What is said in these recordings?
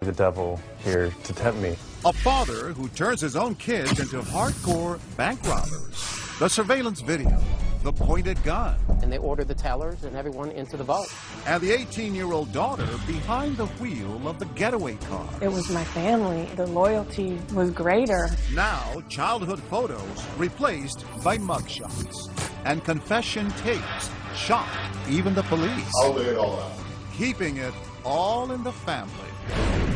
the devil here to tempt me. A father who turns his own kids into hardcore bank robbers. The surveillance video, the pointed gun. And they order the tellers and everyone into the vault. And the 18-year-old daughter behind the wheel of the getaway car. It was my family. The loyalty was greater. Now, childhood photos replaced by mugshots. And confession tapes shocked even the police. I'll lay it all out. Keeping it all in the family.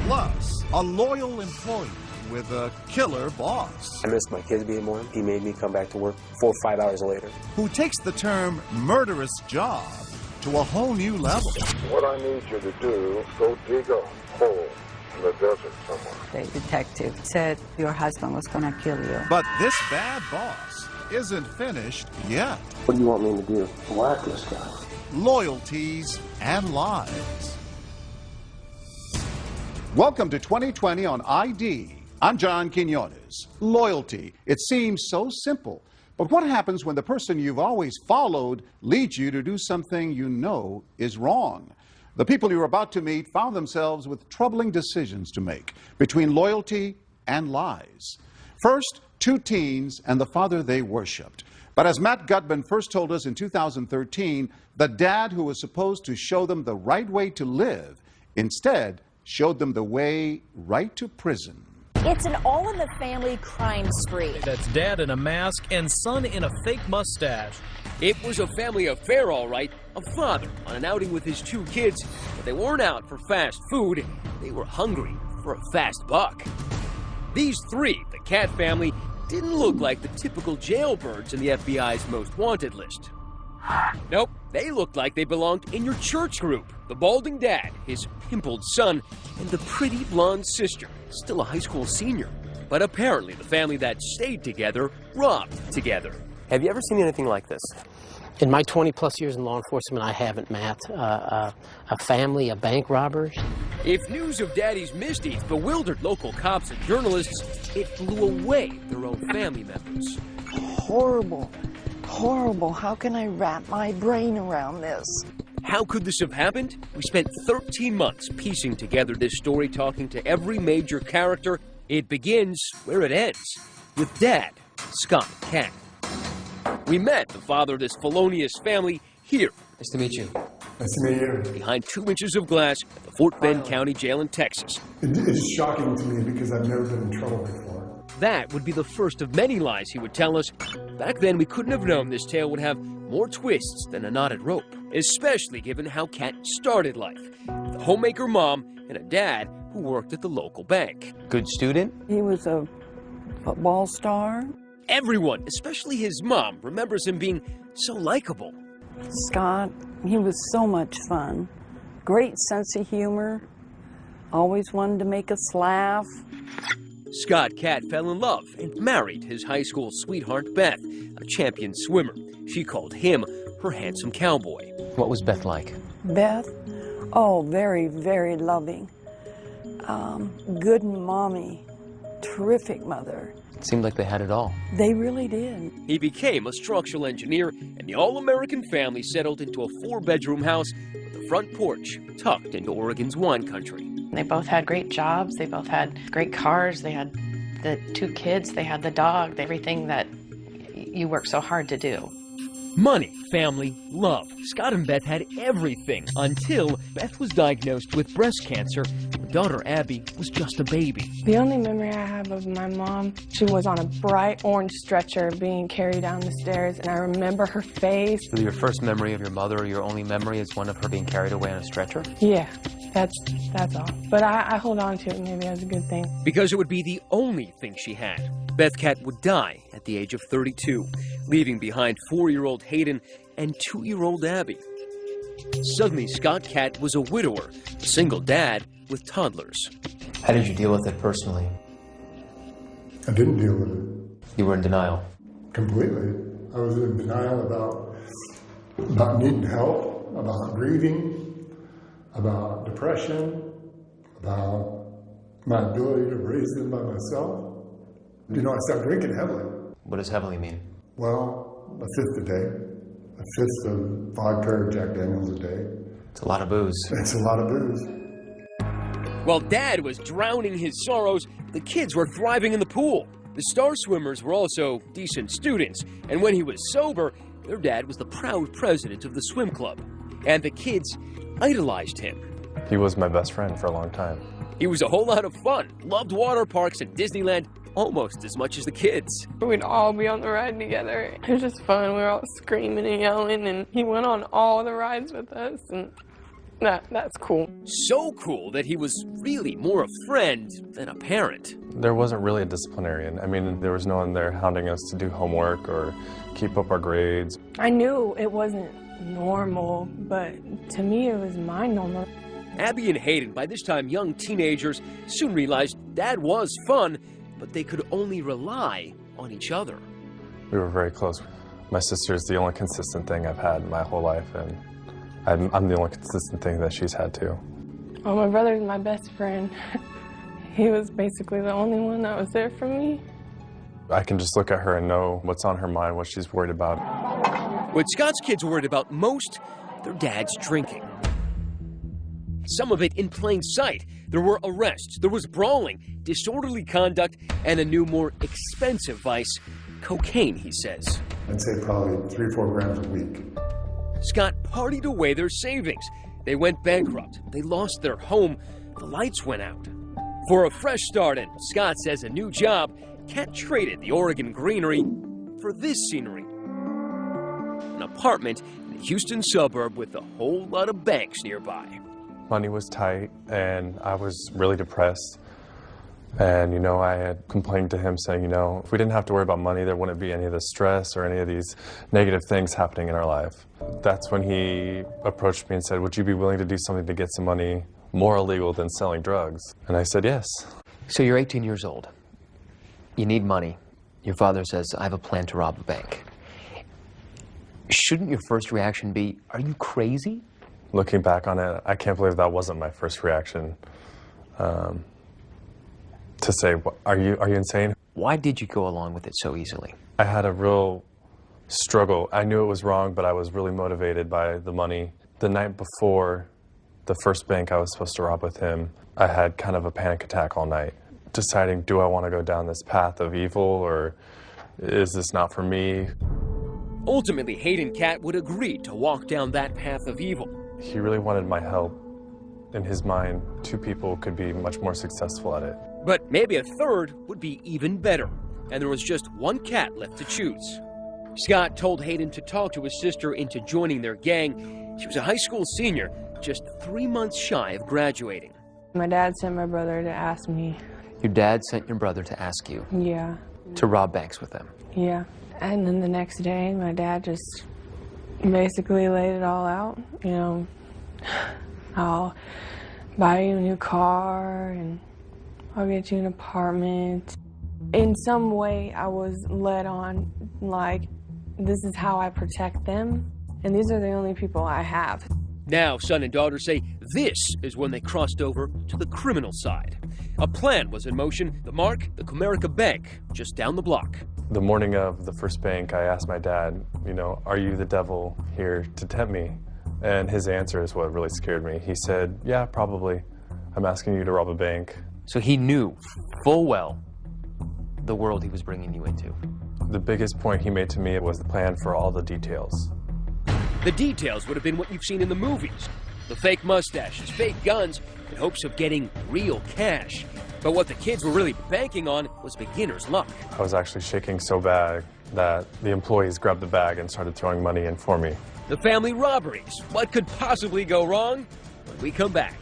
Plus, a loyal employee with a killer boss. I missed my kids being born. He made me come back to work 4 or 5 hours later. Who takes the term murderous job to a whole new level. What I need you to do, go dig a hole in the desert somewhere. The detective said your husband was going to kill you. But this bad boss isn't finished yet. What do you want me to do? Whack this guy. Loyalties and Lies. Welcome to 2020 on ID. I'm John Quinones. Loyalty. It seems so simple. But what happens when the person you've always followed leads you to do something you know is wrong? The people you're about to meet found themselves with troubling decisions to make between loyalty and lies. First, 2 teens and the father they worshipped. But as Matt Gutman first told us in 2013, the dad who was supposed to show them the right way to live instead showed them the way right to prison. It's an all-in-the-family crime spree. That's dad in a mask and son in a fake mustache. It was a family affair, all right. A father on an outing with his 2 kids, but they weren't out for fast food. They were hungry for a fast buck. These 3, the Cat family, didn't look like the typical jailbirds in the FBI's most wanted list. Nope, they looked like they belonged in your church group. The balding dad, his pimpled son, and the pretty blonde sister, still a high school senior. But apparently the family that stayed together robbed together. Have you ever seen anything like this? In my 20-plus years in law enforcement, I haven't, Matt. A family of bank robbers. If news of Daddy's misdeeds bewildered local cops and journalists, it blew away their own family members. Horrible. Horrible. How can I wrap my brain around this? How could this have happened? We spent 13 months piecing together this story, talking to every major character. It begins where it ends, with Dad, Scott Cat. We met the father of this felonious family here. Nice to meet you. Nice to meet you. Behind 2 inches of glass at the Fort Bend County Jail in Texas. It's shocking to me because I've never been in trouble before. That would be the first of many lies he would tell us. Back then, we couldn't have known this tale would have more twists than a knotted rope, especially given how Cat started life. With a homemaker mom and a dad who worked at the local bank. Good student? He was a football star. Everyone, especially his mom, remembers him being so likable. Scott, he was so much fun. Great sense of humor. Always wanted to make us laugh. Scott Cat fell in love and married his high school sweetheart, Beth, a champion swimmer. She called him her handsome cowboy. What was Beth like? Beth? Oh, very, very loving. Good mommy. Terrific mother. It seemed like they had it all. They really did. He became a structural engineer, and the all-American family settled into a 4-bedroom house with a front porch tucked into Oregon's wine country. They both had great jobs. They both had great cars. They had the 2 kids. They had the dog. Everything that you work so hard to do. Money, family, love. Scott and Beth had everything until Beth was diagnosed with breast cancer. Her daughter, Abby, was just a baby. The only memory I have of my mom, she was on a bright orange stretcher being carried down the stairs, and I remember her face. So your first memory of your mother, or your only memory, is one of her being carried away on a stretcher? Yeah, that's all. But I hold on to it maybe as a good thing. Because it would be the only thing she had. Beth Cat would die at the age of 32, leaving behind 4-year-old Hayden and 2-year-old Abby. Suddenly, Scott Cat was a widower, a single dad with toddlers. How did you deal with it personally? I didn't deal with it. You were in denial? Completely. I was in denial about needing help, about grieving, about depression, about my ability to raise them by myself. You know, I started drinking heavily. What does heavily mean? Well, a 5th a day. A 5th of 5 pair of Jack Daniels a day. It's a lot of booze. It's a lot of booze. While Dad was drowning his sorrows, the kids were thriving in the pool. The star swimmers were also decent students, and when he was sober, their dad was the proud president of the swim club. And the kids idolized him. He was my best friend for a long time. He was a whole lot of fun, loved water parks and Disneyland almost as much as the kids. We'd all be on the ride together. It was just fun. We were all screaming and yelling, and he went on all the rides with us, and that's cool. So cool that he was really more a friend than a parent. There wasn't really a disciplinarian. I mean, there was no one there hounding us to do homework or keep up our grades. I knew it wasn't normal, but to me it was my normal. Abby and Hayden, by this time young teenagers, soon realized Dad was fun, but they could only rely on each other. We were very close. My sister's the only consistent thing I've had in my whole life, and I'm the only consistent thing that she's had too. Well, my brother's my best friend. He was basically the only one that was there for me. I can just look at her and know what's on her mind, what she's worried about. What Scott's kids were worried about most, their dad's drinking. Some of it in plain sight. There were arrests, there was brawling, disorderly conduct, and a new, more expensive vice, cocaine, he says. I'd say probably 3 or 4 grams a week. Scott partied away their savings. They went bankrupt. They lost their home. The lights went out. For a fresh start, and Scott says a new job, Cat traded the Oregon greenery for this scenery. An apartment in a Houston suburb with a whole lot of banks nearby. Money was tight, and I was really depressed. And, you know, I had complained to him saying, you know, if we didn't have to worry about money, there wouldn't be any of the stress or any of these negative things happening in our life. That's when he approached me and said, would you be willing to do something to get some money more illegal than selling drugs? And I said, yes. So you're 18 years old. You need money. Your father says, I have a plan to rob a bank. Shouldn't your first reaction be, are you crazy? Looking back on it, I can't believe that wasn't my first reaction. To say, are you insane? Why did you go along with it so easily? I had a real struggle. I knew it was wrong, but I was really motivated by the money. The night before the first bank I was supposed to rob with him, I had kind of a panic attack all night, deciding, do I want to go down this path of evil, or is this not for me? Ultimately, Hayden Cat would agree to walk down that path of evil. He really wanted my help. In his mind, 2 people could be much more successful at it. But maybe a third would be even better, and there was just 1 cat left to choose. Scott told Hayden to talk to his sister into joining their gang. She was a high school senior, just 3 months shy of graduating. My dad sent my brother to ask me. Your dad sent your brother to ask you? Yeah. To rob banks with them? Yeah. And then the next day, my dad just basically laid it all out. You know, I'll buy you a new car, and I'll get you an apartment. In some way, I was led on, like, this is how I protect them, and these are the only people I have. Now, son and daughter say this is when they crossed over to the criminal side. A plan was in motion, the mark, the Comerica Bank, just down the block. The morning of the first bank, I asked my dad, you know, are you the devil here to tempt me? And his answer is what really scared me. He said, yeah, probably. I'm asking you to rob a bank. So he knew full well the world he was bringing you into. The biggest point he made to me was the plan for all the details. The details would have been what you've seen in the movies. The fake mustaches, fake guns, in hopes of getting real cash. But what the kids were really banking on was beginner's luck. I was actually shaking so bad that the employees grabbed the bag and started throwing money in for me. The family robberies. What could possibly go wrong? When we come back.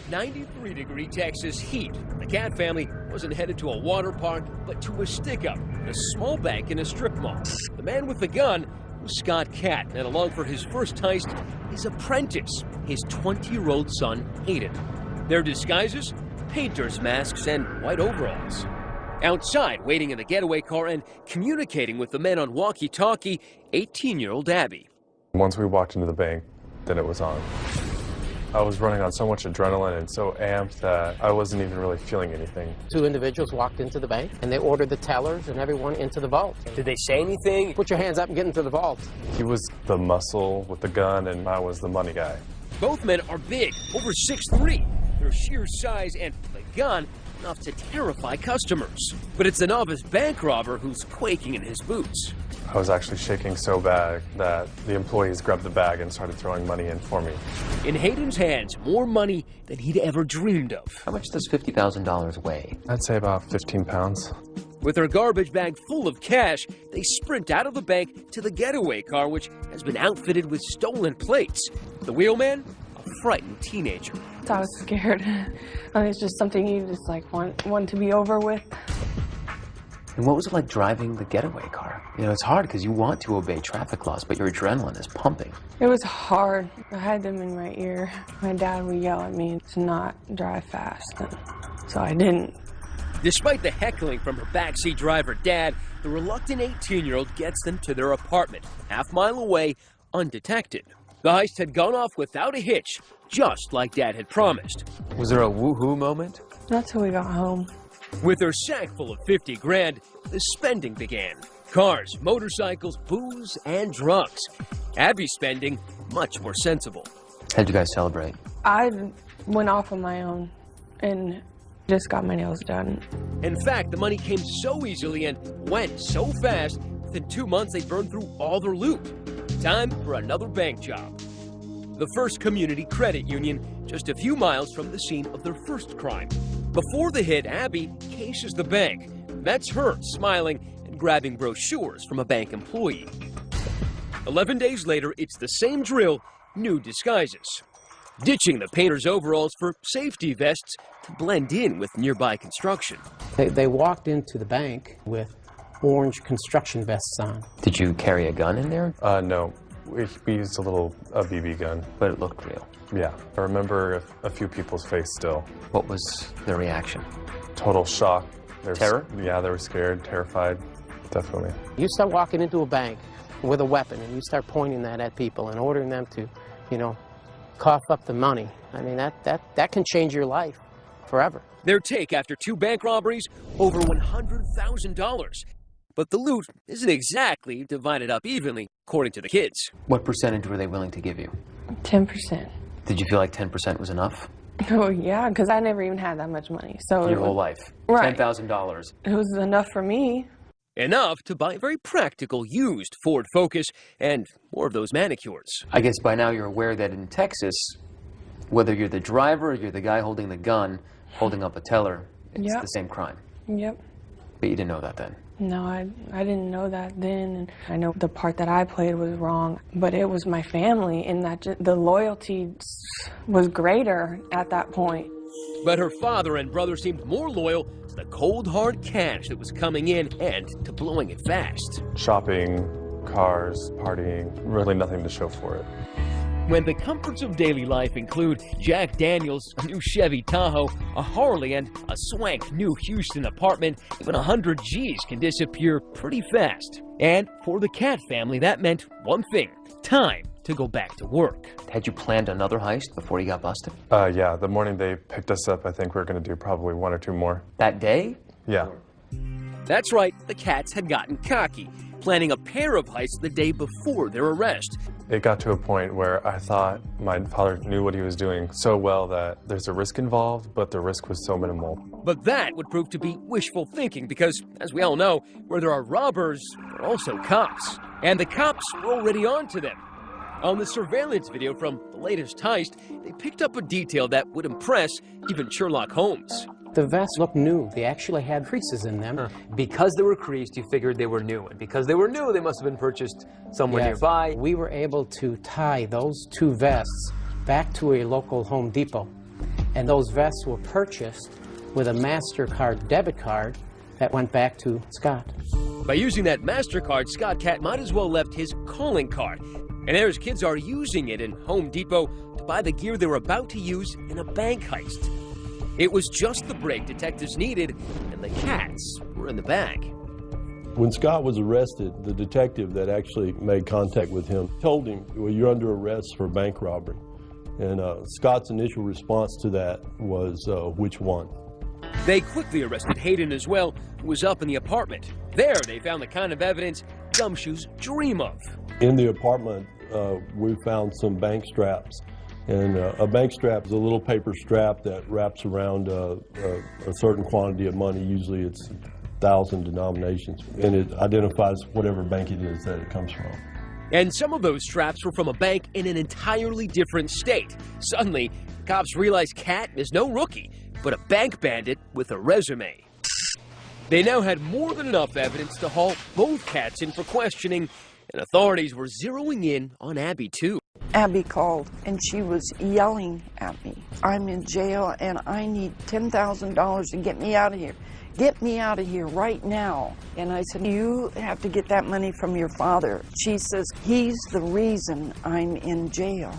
.93-degree Texas heat. The Cat family wasn't headed to a water park, but to a stick-up at a small bank in a strip mall. The man with the gun was Scott Cat, and along for his first heist, his apprentice, his 20-year-old son, Hayden. Their disguises? Painters' masks and white overalls. Outside, waiting in the getaway car and communicating with the men on walkie-talkie, 18-year-old Abby. Once we walked into the bank, then it was on. I was running on so much adrenaline and so amped that I wasn't even really feeling anything. Two individuals walked into the bank, and they ordered the tellers and everyone into the vault. Did they say anything? Put your hands up and get into the vault. He was the muscle with the gun, and I was the money guy. Both men are big, over 6'3". Their sheer size and the gun enough to terrify customers. But it's the novice bank robber who's quaking in his boots. I was actually shaking so bad that the employees grabbed the bag and started throwing money in for me. In Hayden's hands, more money than he'd ever dreamed of. How much does $50,000 weigh? I'd say about 15 pounds. With their garbage bag full of cash, they sprint out of the bank to the getaway car, which has been outfitted with stolen plates. The wheelman, a frightened teenager. I was scared. I mean, it's just something you just like want to be over with. And what was it like driving the getaway car? You know, it's hard because you want to obey traffic laws, but your adrenaline is pumping. It was hard. I had them in my ear. My dad would yell at me to not drive fast, and so I didn't. Despite the heckling from her backseat driver dad, the reluctant 18-year-old gets them to their apartment, half-mile away, undetected. The heist had gone off without a hitch, just like Dad had promised. Was there a woohoo moment? Not till we got home. With her sack full of 50 grand, the spending began. Cars, motorcycles, booze, and drugs. Abby's spending much more sensible. How'd you guys celebrate? I went off on my own and just got my nails done. In fact, the money came so easily and went so fast, within 2 months they burned through all their loot. Time for another bank job. The First Community Credit Union, just a few miles from the scene of their first crime. Before the hit, Abby cases the bank. That's her smiling and grabbing brochures from a bank employee. 11 days later, it's the same drill, new disguises. Ditching the painter's overalls for safety vests to blend in with nearby construction. They walked into the bank with orange construction vests on. Did you carry a gun in there? No. We used a BB gun. But it looked real. Yeah. I remember a few people's face still. What was their reaction? Total shock. Terror? Yeah, they were scared, terrified, definitely. You start walking into a bank with a weapon and you start pointing that at people and ordering them to, you know, cough up the money. I mean, that can change your life forever. Their take after 2 bank robberies, over $100,000. But the loot isn't exactly divided up evenly, according to the kids. What percentage were they willing to give you? 10%. Did you feel like 10% was enough? Oh, yeah, because I never even had that much money. So your whole life? Right. $10,000. It was enough for me. Enough to buy a very practical used Ford Focus and more of those manicures. I guess by now you're aware that in Texas, whether you're the driver or you're the guy holding the gun, holding up a teller, it's the same crime. Yep. But you didn't know that then? No, I didn't know that then. And I know the part that I played was wrong, but it was my family, and that the loyalty was greater at that point. But her father and brother seemed more loyal to the cold, hard cash that was coming in and to blowing it fast. Shopping, cars, partying, really nothing to show for it. When the comforts of daily life include Jack Daniels, a new Chevy Tahoe, a Harley, and a swank new Houston apartment, even 100 G's can disappear pretty fast. And for the Cat family, that meant one thing: time to go back to work. Had you planned another heist before you got busted? Yeah, the morning they picked us up, I think we were going to do probably 1 or 2 more. That day? Yeah. That's right, the Cats had gotten cocky, planning a pair of heists the day before their arrest. It got to a point where I thought my father knew what he was doing so well that there's a risk involved, but the risk was so minimal. But that would prove to be wishful thinking because, as we all know, where there are robbers, there are also cops. And the cops were already on to them. On the surveillance video from the latest heist, they picked up a detail that would impress even Sherlock Holmes. The vests looked new. They actually had creases in them. Because they were creased, you figured they were new. And because they were new, they must have been purchased somewhere nearby. We were able to tie those 2 vests back to a local Home Depot. And those vests were purchased with a MasterCard debit card that went back to Scott. By using that MasterCard, Scott Cat might as well left his calling card. And there's kids are using it in Home Depot to buy the gear they were about to use in a bank heist. It was just the break detectives needed, and the Cats were in the bag. When Scott was arrested, the detective that actually made contact with him told him, well, you're under arrest for bank robbery. And Scott's initial response to that was, which one? They quickly arrested Hayden as well, who was up in the apartment. There, they found the kind of evidence gumshoes dream of. In the apartment, we found some bank straps. And a bank strap is a little paper strap that wraps around a certain quantity of money. Usually it's 1,000 denominations. And it identifies whatever bank it is that it comes from. And some of those straps were from a bank in an entirely different state. Suddenly, cops realized Cat is no rookie, but a bank bandit with a resume. They now had more than enough evidence to haul both Cats in for questioning, and authorities were zeroing in on Abby, too. Abby called, and she was yelling at me. I'm in jail, and I need $10,000 to get me out of here. Get me out of here right now. And I said, you have to get that money from your father. She says, he's the reason I'm in jail.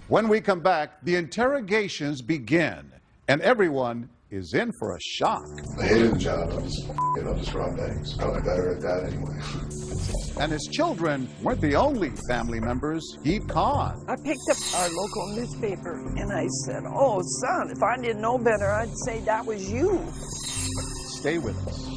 When we come back, the interrogations begin, and everyone is in for a shock. I hated the job. I'll just rob banks. Probably better at that anyway. And his children weren't the only family members he'd conned. I picked up our local newspaper, and I said, oh, son, if I didn't know better, I'd say that was you. Stay with us.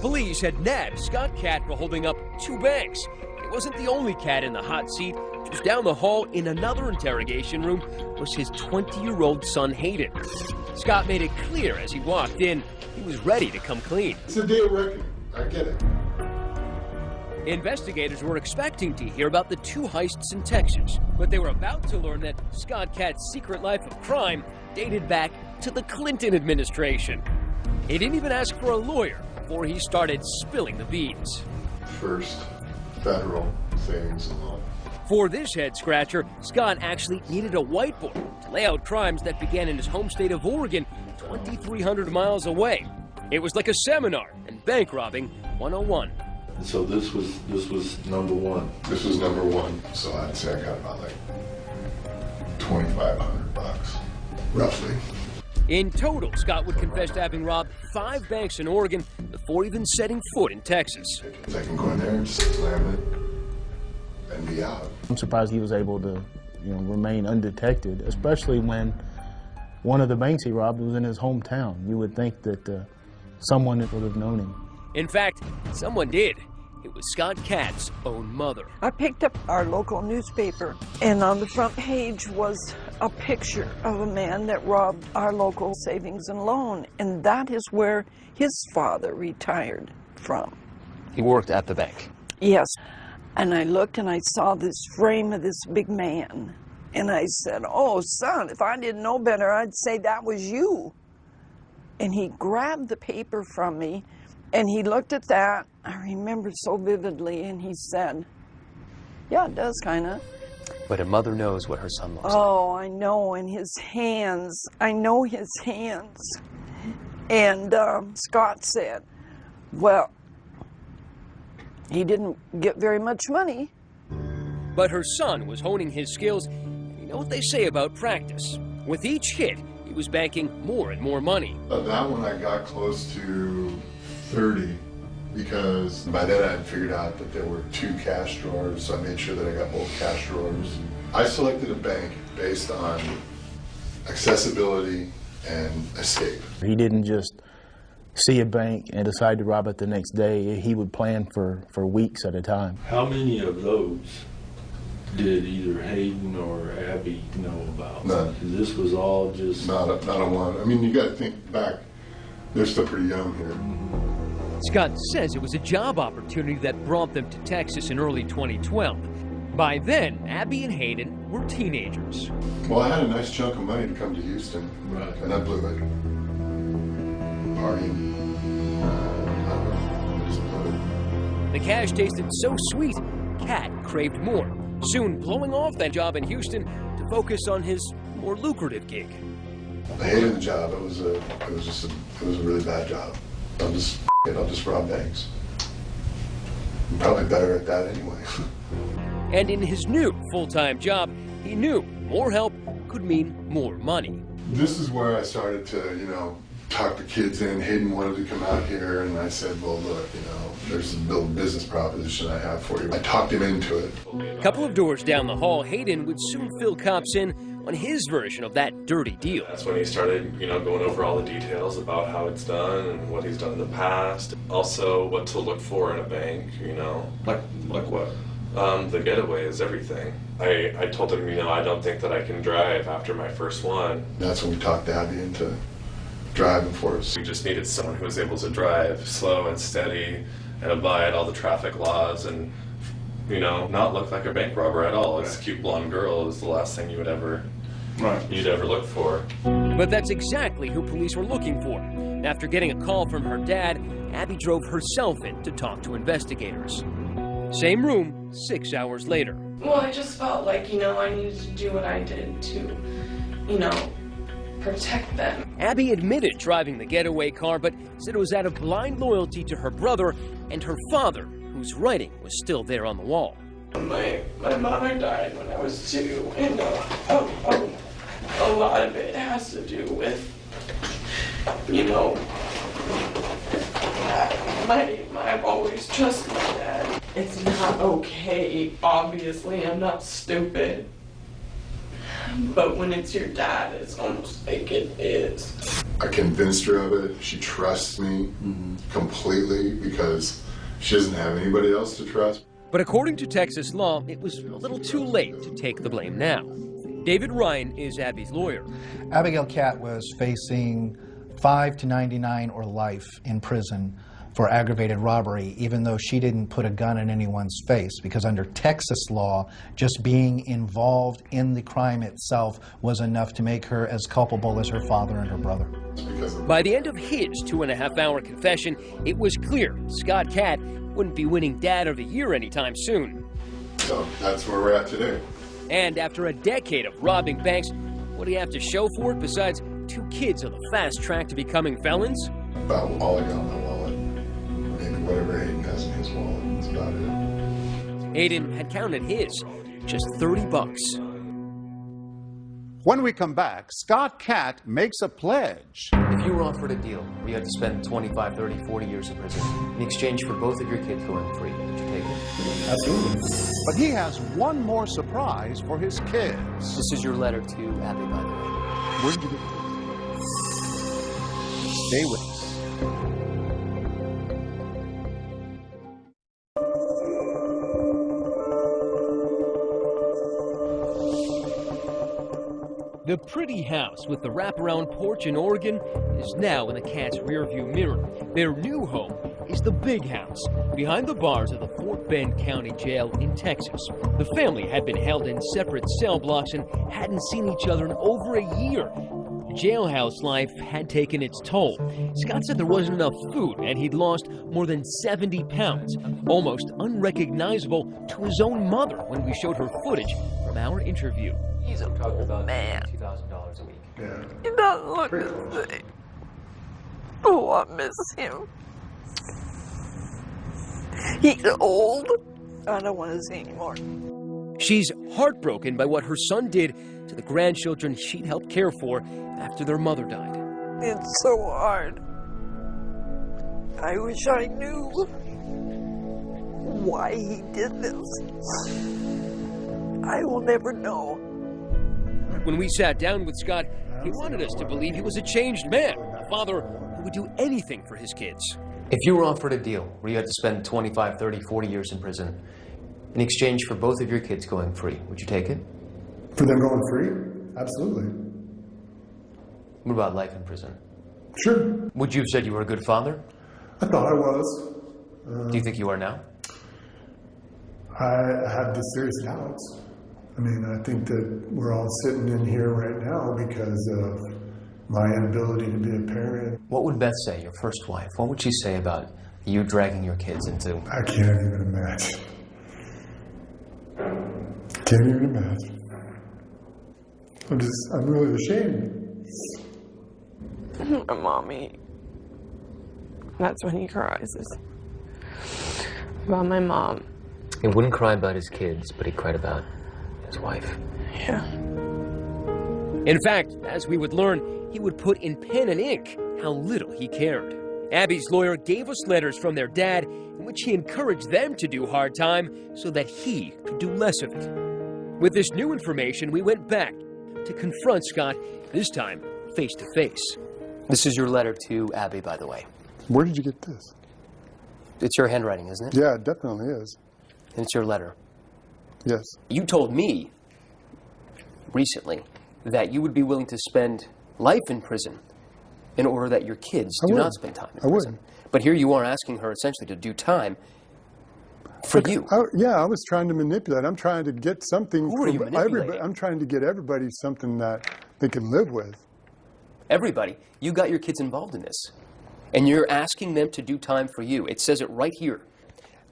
Police had nabbed Scott Cat for holding up 2 banks. It wasn't the only cat in the hot seat. Just down the hall in another interrogation room was his 20-year-old son, Hayden. Scott made it clear as he walked in, he was ready to come clean. It's a day of reckoning. I get it. Investigators were expecting to hear about the 2 heists in Texas, but they were about to learn that Scott Cat's secret life of crime dated back to the Clinton administration. He didn't even ask for a lawyer before he started spilling the beans. First, federal savings and loan. For this head-scratcher, Scott actually needed a whiteboard to lay out crimes that began in his home state of Oregon, 2,300 miles away. It was like a seminar in bank robbing 101. So this was number 1. This was number 1. So I'd say I got about like $2,500, roughly. In total, Scott would confess to having robbed 5 banks in Oregon before even setting foot in Texas. I can go in there and just slam it and be out. I'm surprised he was able to, remain undetected, especially when one of the banks he robbed was in his hometown. You would think that someone would have known him. In fact, someone did. It was Scott Cat's own mother. I picked up our local newspaper, and on the front page was a picture of a man that robbed our local savings and loan, and that is where his father retired from. He worked at the bank? Yes. And I looked and I saw this frame of this big man, and I said, oh, son, if I didn't know better, I'd say that was you. And he grabbed the paper from me, and he looked at that, I remember so vividly, and he said, yeah, it does kind of. But a mother knows what her son looks like. Oh, I know, and his hands, I know his hands. And Scott said, well, he didn't get very much money. But her son was honing his skills, and you know what they say about practice. With each hit, he was banking more and more money. That one I got close to 30, because by then I had figured out that there were 2 cash drawers, so I made sure that I got both cash drawers. I selected a bank based on accessibility and escape. He didn't just see a bank and decide to rob it the next day. He would plan for weeks at a time. How many of those did either Hayden or Abby know about? None. This was all just... Not a one. I mean, you got to think back. They're still pretty young here. Scott says it was a job opportunity that brought them to Texas in early 2012. By then, Abby and Hayden were teenagers. Well, I had a nice chunk of money to come to Houston, right, and I blew it. Partying. I just blew it. The cash tasted so sweet, Cat craved more, soon blowing off that job in Houston to focus on his more lucrative gig. I hated the job. It was a really bad job. I'll just rob banks. I'm probably better at that anyway. And in his new full-time job, he knew more help could mean more money. This is where I started to, you know, talk the kids in. Hayden wanted to come out here, and I said, well, look, you know, there's a business proposition I have for you. I talked him into it. A couple of doors down the hall, Hayden would soon fill cops in on his version of that dirty deal. That's when he started, you know, going over all the details about how it's done and what he's done in the past. Also, what to look for in a bank, you know. Like what? The getaway is everything. I told him, you know, I don't think that I can drive after my first one. That's when we talked Abby into driving for us. We just needed someone who was able to drive slow and steady and abide all the traffic laws and, you know, not look like a bank robber at all. This cute blonde girl is the last thing you'd ever look for. But that's exactly who police were looking for. After getting a call from her dad, Abby drove herself in to talk to investigators. Same room, 6 hours later. Well, I just felt like, you know, I needed to do what I did to, you know, protect them. Abby admitted driving the getaway car, but said it was out of blind loyalty to her brother and her father, whose writing was still there on the wall. My mother died when I was 2, and a lot of it has to do with, you know, I've always trusted my dad. It's not okay, obviously, I'm not stupid. But when it's your dad, it's almost like it is. I convinced her of it. She trusts me completely because she doesn't have anybody else to trust. But according to Texas law, it was a little too late to take the blame now. David Ryan is Abby's lawyer. Abigail Catt was facing 5 to 99 or life in prison for aggravated robbery, even though she didn't put a gun in anyone's face, because under Texas law, just being involved in the crime itself was enough to make her as culpable as her father and her brother. By the end of his 2.5-hour confession, it was clear Scott Catt wouldn't be winning Dad of the Year anytime soon. So that's where we're at today. And after a decade of robbing banks, what do you have to show for it besides 2 kids on the fast track to becoming felons? About all I got in my wallet. Maybe whatever Hayden has in his wallet. That's about it. Hayden had counted his, just $30. When we come back, Scott Catt makes a pledge. If you were offered a deal where you had to spend 25, 30, 40 years in prison in exchange for both of your kids going free, would you take it? Absolutely. But he has one more surprise for his kids. This is your letter to Abby, by the way. Where did you get it? Stay with us. The pretty house with the wraparound porch in Oregon is now in the Cat's rearview mirror. Their new home is the big house behind the bars of the Fort Bend County Jail in Texas. The family had been held in separate cell blocks and hadn't seen each other in over a year. Jailhouse life had taken its toll. Scott said there wasn't enough food and he'd lost more than 70 pounds, almost unrecognizable to his own mother when we showed her footage from our interview. He's a old man. $2,000 a week. Yeah. He doesn't look the same. Oh, I miss him. He's old. I don't want to see anymore. She's heartbroken by what her son did to the grandchildren she'd helped care for after their mother died. It's so hard. I wish I knew why he did this. I will never know. When we sat down with Scott, he wanted us to believe he was a changed man, a father who would do anything for his kids. If you were offered a deal where you had to spend 25, 30, 40 years in prison in exchange for both of your kids going free, would you take it? For them going free? Absolutely. What about life in prison? Sure. Would you have said you were a good father? I thought I was. Do you think you are now? I have the serious doubts. I mean, I think that we're all sitting in here right now because of my inability to be a parent. What would Beth say, your first wife? What would she say about you dragging your kids into... I can't even imagine. Can't even imagine. I'm really ashamed. Mommy. That's when he cries. About my mom. He wouldn't cry about his kids, but he cried about his wife. Yeah. In fact, as we would learn, he would put in pen and ink how little he cared. Abby's lawyer gave us letters from their dad in which he encouraged them to do hard time so that he could do less of it. With this new information, we went back to confront Scott, this time face to face. This is your letter to Abby, by the way. Where did you get this? It's your handwriting, isn't it? Yeah, it definitely is. And it's your letter. Yes. You told me recently that you would be willing to spend life in prison in order that your kids do not spend time in prison. But here you are asking her essentially to do time for you. I was trying to manipulate. I'm trying to get something Who are you from everybody. manipulating? I'm trying to get everybody something that they can live with. Everybody. You got your kids involved in this. And you're asking them to do time for you. It says it right here.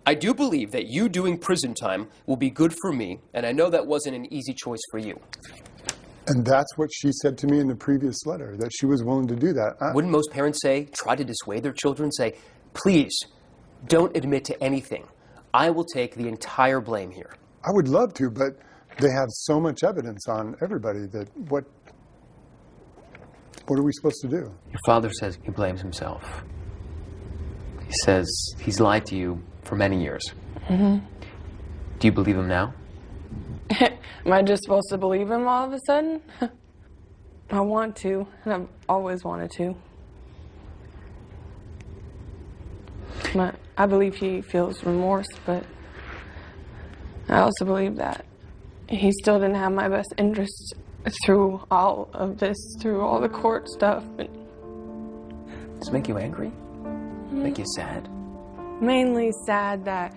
I do believe that you doing prison time will be good for me, and I know that wasn't an easy choice for you. And that's what she said to me in the previous letter, that she was willing to do that. Wouldn't most parents say, try to dissuade their children, say, please, don't admit to anything. I will take the entire blame here. I would love to, but they have so much evidence on everybody that what are we supposed to do? Your father says he blames himself. He says he's lied to you for many years. Mm-hmm. Do you believe him now? Am I just supposed to believe him all of a sudden? I want to, and I've always wanted to. But I believe he feels remorse, but I also believe that he still didn't have my best interests through all of this, through all the court stuff. Does it make you angry? Make you sad? Mainly sad that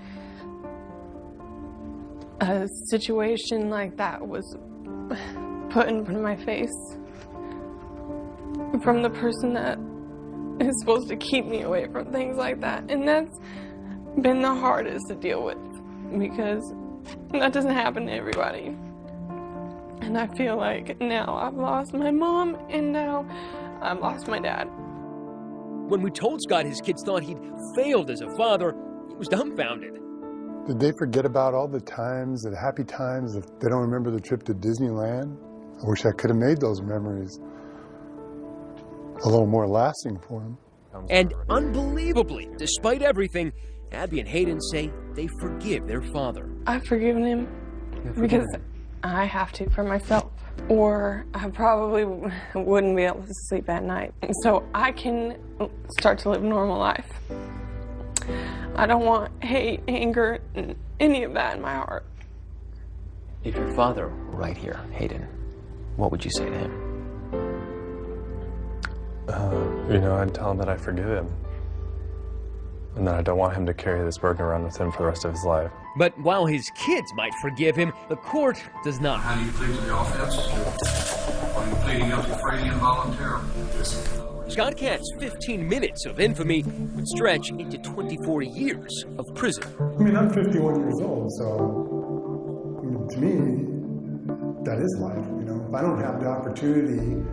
a situation like that was put in front of my face from the person that is supposed to keep me away from things like that. And that's been the hardest to deal with because that doesn't happen to everybody. And I feel like now I've lost my mom and now I've lost my dad. When we told Scott his kids thought he'd failed as a father, he was dumbfounded. Did they forget about all the times, the happy times, if they don't remember the trip to Disneyland? I wish I could have made those memories a little more lasting for them. And unbelievably, despite everything, Abby and Hayden say they forgive their father. I've forgiven him because I have to for myself, or I probably wouldn't be able to sleep at night. So I can start to live a normal life. I don't want hate, anger, any of that in my heart. If your father were right here, Hayden, what would you say to him? I'd tell him that I forgive him. And that I don't want him to carry this burden around with him for the rest of his life. But while his kids might forgive him, the court does not. How do you plead to the offense? Are you pleading guilty freely and voluntarily? Scott Katz's 15 minutes of infamy would stretch into 24 years of prison. I mean, I'm 51 years old, so to me, that is life. If I don't have the opportunity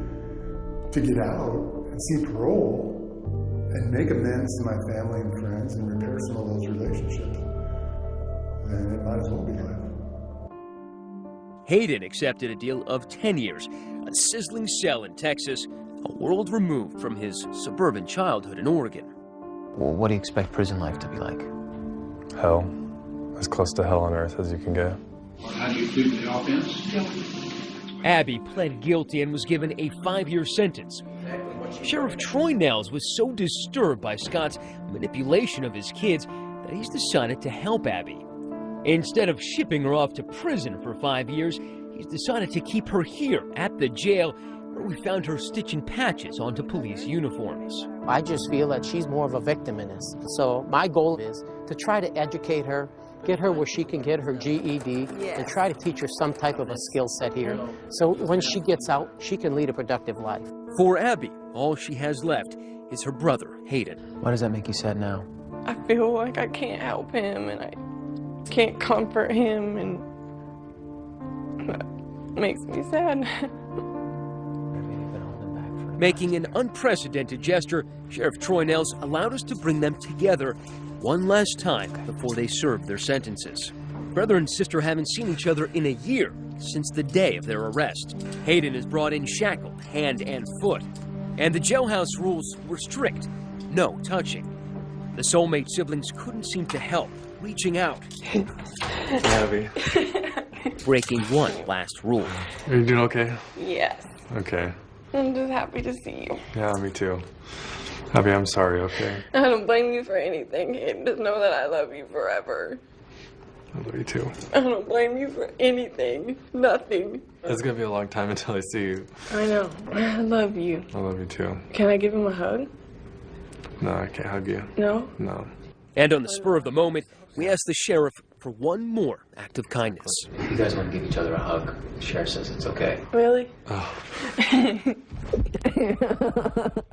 to get out and see parole and make amends to my family and friends and repair some of those relationships, then it might as well be life. Hayden accepted a deal of 10 years, a sizzling cell in Texas, a world removed from his suburban childhood in Oregon. Well, what do you expect prison life to be like? Hell. As close to hell on earth as you can get. How do you plead to the offense? Abby pled guilty and was given a 5-year sentence. Sheriff Troy Nels was so disturbed by Scott's manipulation of his kids that he's decided to help Abby. Instead of shipping her off to prison for 5 years, he's decided to keep her here at the jail, where we found her stitching patches onto police uniforms. I just feel that she's more of a victim in this. So my goal is to try to educate her, get her where she can get her GED, and try to teach her some type of a skill set here. So when she gets out, she can lead a productive life. For Abby, all she has left is her brother, Hayden. Why does that make you sad now? I feel like I can't help him and I can't comfort him, and that makes me sad. Making an unprecedented gesture, Sheriff Troy Nels allowed us to bring them together one last time before they served their sentences. Brother and sister haven't seen each other in a year since the day of their arrest. Hayden is brought in shackled, hand and foot. And the jailhouse rules were strict. No touching. The soulmate siblings couldn't seem to help, reaching out. Abby. Breaking one last rule. Are you doing okay? Yes. Okay. I'm just happy to see you. Yeah, me too. Abby, I'm sorry, okay? I don't blame you for anything, Hayden. Just know that I love you forever. I love you too. I don't blame you for anything. Nothing. It's gonna be a long time until I see you. I know. I love you. I love you too. Can I give him a hug? No, I can't hug you. No? No. And on the spur of the moment, we asked the sheriff for one more act of kindness. You guys want to give each other a hug. The sheriff says it's okay. Really? Oh.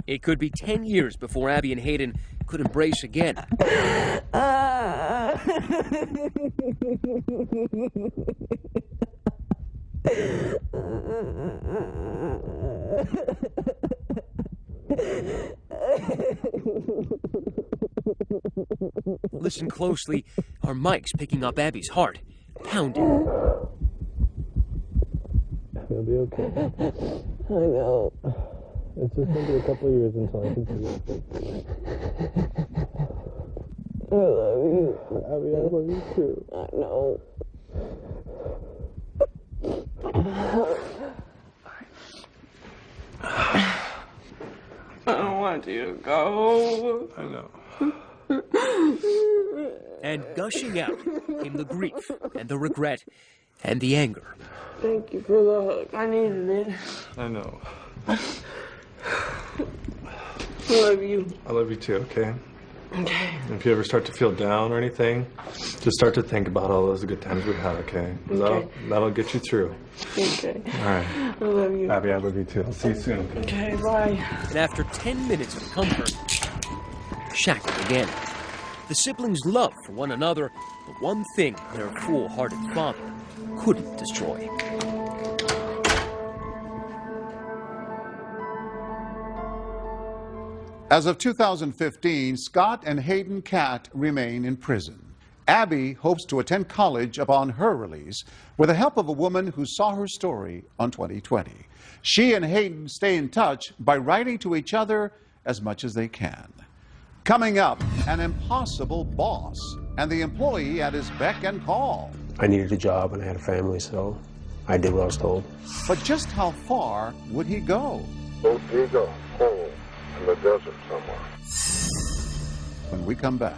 It could be 10 years before Abby and Hayden could embrace again. Listen closely. Our mic's picking up Abby's heart, pounding. It'll be okay. I know. It's just going to be a couple of years until I can see it. I love you. Abby, I love you too. I know. I don't want you to go. I know. And gushing out came the grief and the regret and the anger. Thank you for the hug. I needed it. I know. I love you. I love you too, okay? Okay. If you ever start to feel down or anything, just start to think about all those good times we had, okay? Okay. That'll get you through. Okay. All right. I love you. Abby, I love you too. I'll see you soon, okay? Okay, bye. And after 10 minutes of comfort, shackled again. The siblings' love for one another, the one thing their foolhardy father couldn't destroy. As of 2015, Scott and Hayden Catt remain in prison. Abby hopes to attend college upon her release with the help of a woman who saw her story on 2020. She and Hayden stay in touch by writing to each other as much as they can. Coming up, an impossible boss and the employee at his beck and call. I needed a job and I had a family, so I did what I was told. But just how far would he go? Go dig a hole in the desert somewhere. When we come back.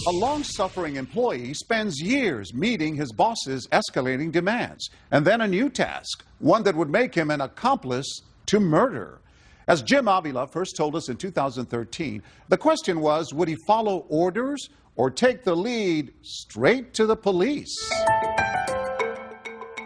A long-suffering employee spends years meeting his boss's escalating demands, and then a new task, one that would make him an accomplice to murder. As Jim Avila first told us in 2013, the question was, would he follow orders or take the lead straight to the police?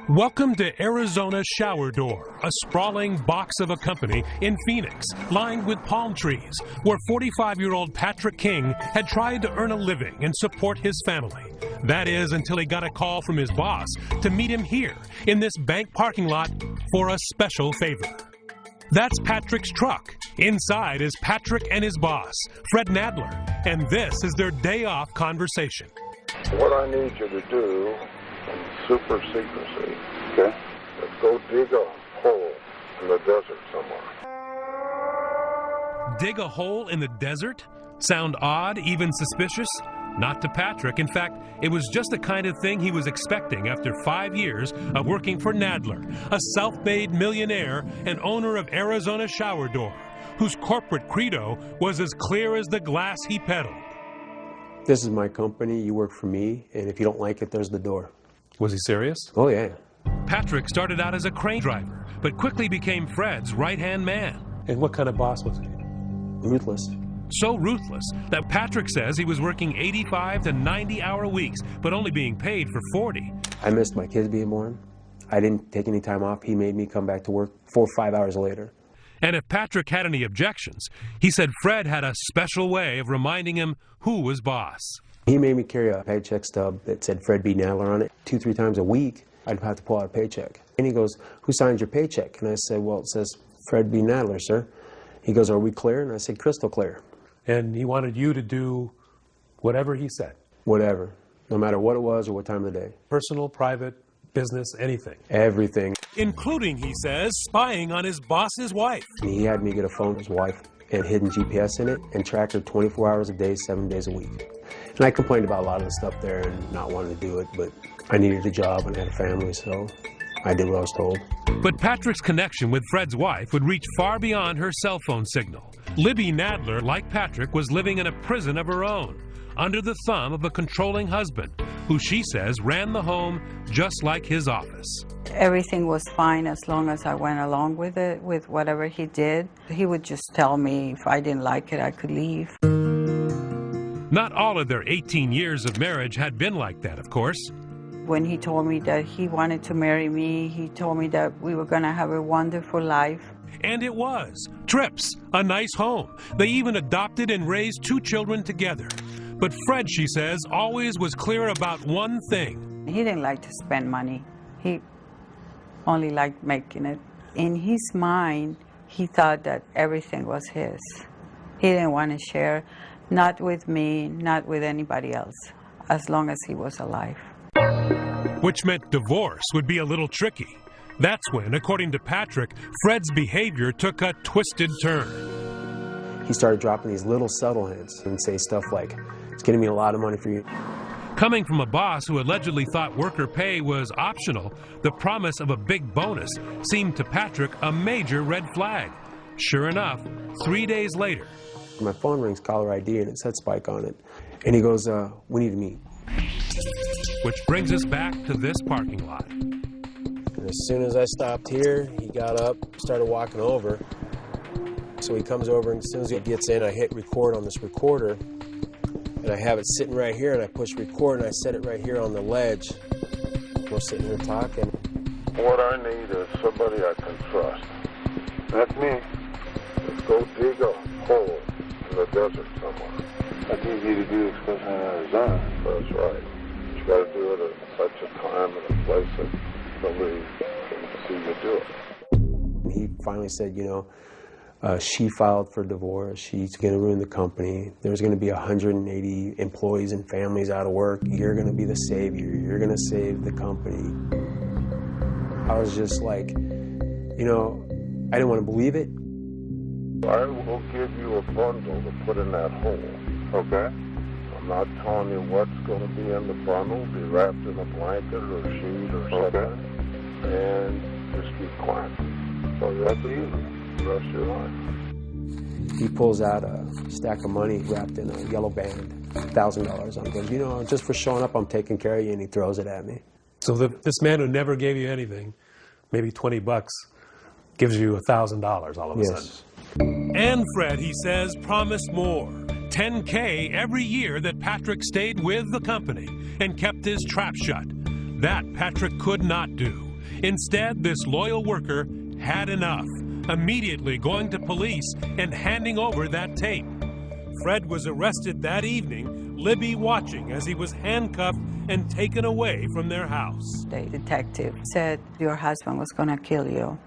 Welcome to Arizona Shower Door, a sprawling box of a company in Phoenix, lined with palm trees, where 45-year-old Patrick King had tried to earn a living and support his family. That is, until he got a call from his boss to meet him here in this bank parking lot for a special favor. That's Patrick's truck. Inside is Patrick and his boss, Fred Nadler, and this is their day-off conversation. What I need you to do, in super secrecy, okay, is go dig a hole in the desert somewhere. Dig a hole in the desert? Sound odd, even suspicious? Not to Patrick. In fact, it was just the kind of thing he was expecting after 5 years of working for Nadler, a self-made millionaire and owner of Arizona Shower Door, whose corporate credo was as clear as the glass he peddled. This is my company, you work for me, and if you don't like it, there's the door. Was he serious? Oh, yeah. Patrick started out as a crane driver, but quickly became Fred's right-hand man. And what kind of boss was he? Ruthless. So ruthless that Patrick says he was working 85 to 90-hour weeks, but only being paid for 40. I missed my kids being born. I didn't take any time off. He made me come back to work 4 or 5 hours later. And if Patrick had any objections, he said Fred had a special way of reminding him who was boss. He made me carry a paycheck stub that said Fred B. Nadler on it. 2-3 times a week, I'd have to pull out a paycheck. And he goes, "Who signs your paycheck?" And I said, "Well, it says Fred B. Nadler, sir." He goes, are we clear? And I said, crystal clear. And he wanted you to do whatever he said? Whatever, no matter what it was or what time of the day. Personal, private, business, anything? Everything. Including, he says, spying on his boss's wife. He had me get a phone with his wife and hidden GPS in it and track her 24 hours a day, 7 days a week. And I complained about a lot of the stuff there and not wanting to do it, but I needed a job and had a family, so I did what I was told. But Patrick's connection with Fred's wife would reach far beyond her cell phone signal. Libby Nadler, like Patrick, was living in a prison of her own, under the thumb of a controlling husband, who she says ran the home just like his office. Everything was fine as long as I went along with it, with whatever he did. He would just tell me if I didn't like it, I could leave. Not all of their 18 years of marriage had been like that, of course. When he told me that he wanted to marry me, he told me that we were going to have a wonderful life. And it was. Trips, a nice home. They even adopted and raised 2 children together. But Fred, she says, always was clear about one thing. He didn't like to spend money. He only liked making it. In his mind, he thought that everything was his. He didn't want to share, not with me, not with anybody else, as long as he was alive. Which meant divorce would be a little tricky. That's when, according to Patrick, Fred's behavior took a twisted turn. He started dropping these little subtle hints and say stuff like, it's getting me a lot of money for you. Coming from a boss who allegedly thought worker pay was optional, the promise of a big bonus seemed to Patrick a major red flag. Sure enough, 3 days later. My phone rings, caller ID, and it said Spike on it. And he goes, we need to meet. Which brings us back to this parking lot. And as soon as I stopped here, he got up, started walking over. So he comes over, and as soon as he gets in, I hit record on this recorder. And I have it sitting right here, and I push record, and I set it right here on the ledge. We're sitting here talking. What I need is somebody I can trust. That's me. Let's go dig a hole in the desert somewhere. That's easy to do, especially in Arizona. That's right. You got to do it at such a time and a place that nobody can see you do it. And he finally said, you know, she filed for divorce. She's going to ruin the company. There's going to be 180 employees and families out of work. You're going to be the savior. You're going to save the company. I was just like, you know, I didn't want to believe it. I will give you a bundle to put in that hole, okay? I'm not telling you what's going to be in the bundle, be wrapped in a blanket or a sheet or something, and just keep quiet. So that's easy. The rest of your life. He pulls out a stack of money wrapped in a yellow band, $1,000 on it. Goes, you know, just for showing up, I'm taking care of you, and he throws it at me. So this man who never gave you anything, maybe $20, gives you $1,000 all of a sudden. And Fred, he says, promised more. $10K every year that Patrick stayed with the company and kept his trap shut. That Patrick could not do. Instead, this loyal worker had enough, immediately going to police and handing over that tape. Fred was arrested that evening, Libby watching as he was handcuffed and taken away from their house. The detective said your husband was going to kill you.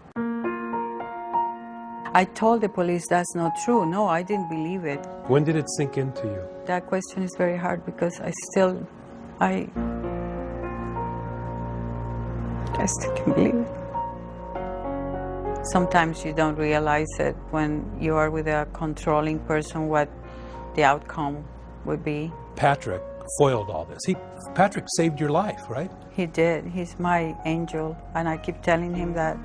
I told the police that's not true. No, I didn't believe it. When did it sink into you? That question is very hard because I still can't believe it. Sometimes you don't realize it when you are with a controlling person what the outcome would be. Patrick foiled all this. Patrick saved your life, right? He did. He's my angel, and I keep telling him that.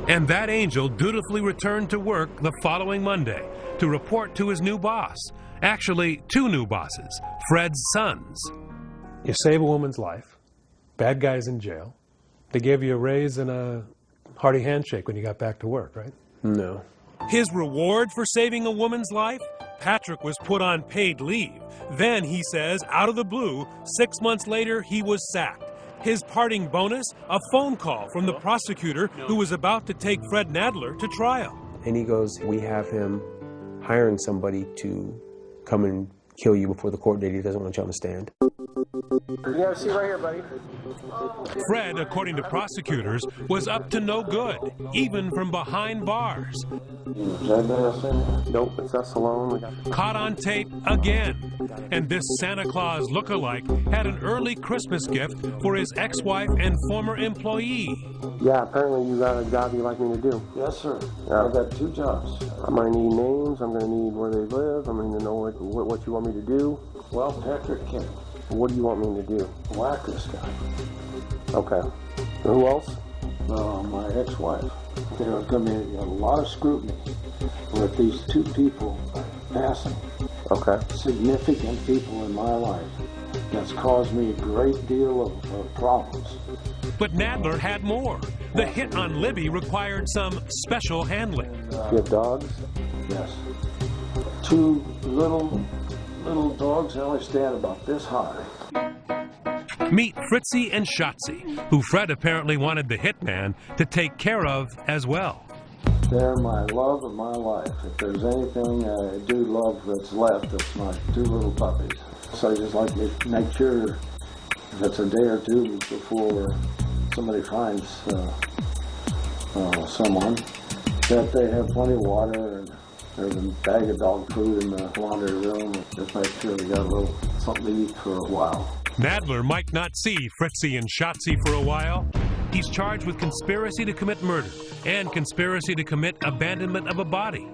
And that angel dutifully returned to work the following Monday to report to his new boss. Actually, 2 new bosses, Fred's sons. You save a woman's life. Bad guy's in jail. They gave you a raise and a hearty handshake when you got back to work, right? No. His reward for saving a woman's life? Patrick was put on paid leave. Then, he says, out of the blue, 6 months later, he was sacked. His parting bonus, a phone call from the prosecutor who was about to take Fred Nadler to trial. And he goes, we have him hiring somebody to come and kill you before the court date. He doesn't want you on the stand. You have a seat right here, buddy. Fred, according to prosecutors, was up to no good, even from behind bars. Nope, it's us alone. Caught on tape again. And this Santa Claus look-alike had an early Christmas gift for his ex-wife and former employee. Yeah, apparently you got a job you'd like me to do. Yes, sir. Yeah. I got 2 jobs. I'm going to need names. I'm going to need where they live. I'm going to know what you want me to do. Well, Patrick King. What do you want me to do? Whack this guy. Okay. Who else? My ex-wife. There's going to be a lot of scrutiny with these 2 people passing. Okay. Significant people in my life. That's caused me a great deal of problems. But Nadler had more. The hit on Libby required some special handling. You have dogs? Yes. 2 little dogs. They only stand about this high. Meet Fritzy and Shotzi, who Fred apparently wanted the hitman to take care of as well. They're my love of my life. If there's anything I do love that's left, it's my 2 little puppies. So I just like to make sure if it's a day or 2 before somebody finds someone, that they have plenty of water and there's a bag of dog food in the laundry room. Just make sure they got a little something to eat for a while. Nadler might not see Fritzy and Shotzi for a while. He's charged with conspiracy to commit murder and conspiracy to commit abandonment of a body.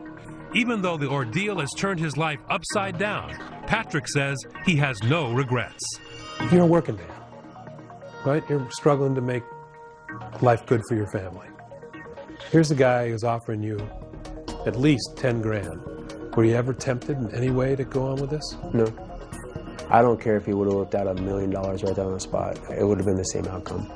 Even though the ordeal has turned his life upside down, Patrick says he has no regrets. You're a working man, right? You're struggling to make life good for your family. Here's a guy who's offering you at least 10 grand. Were you ever tempted in any way to go on with this? No. I don't care if he would have looked at $1 million right there on the spot. It would have been the same outcome.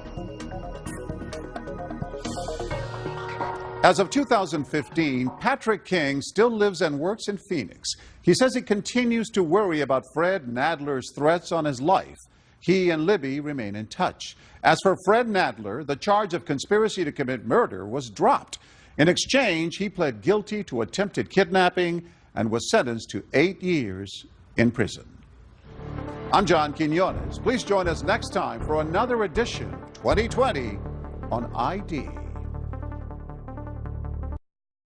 As of 2015, Patrick King still lives and works in Phoenix. He says he continues to worry about Fred Nadler's threats on his life. He and Libby remain in touch. As for Fred Nadler, the charge of conspiracy to commit murder was dropped. In exchange, he pled guilty to attempted kidnapping and was sentenced to 8 years in prison. I'm John Quinones. Please join us next time for another edition 2020 on ID.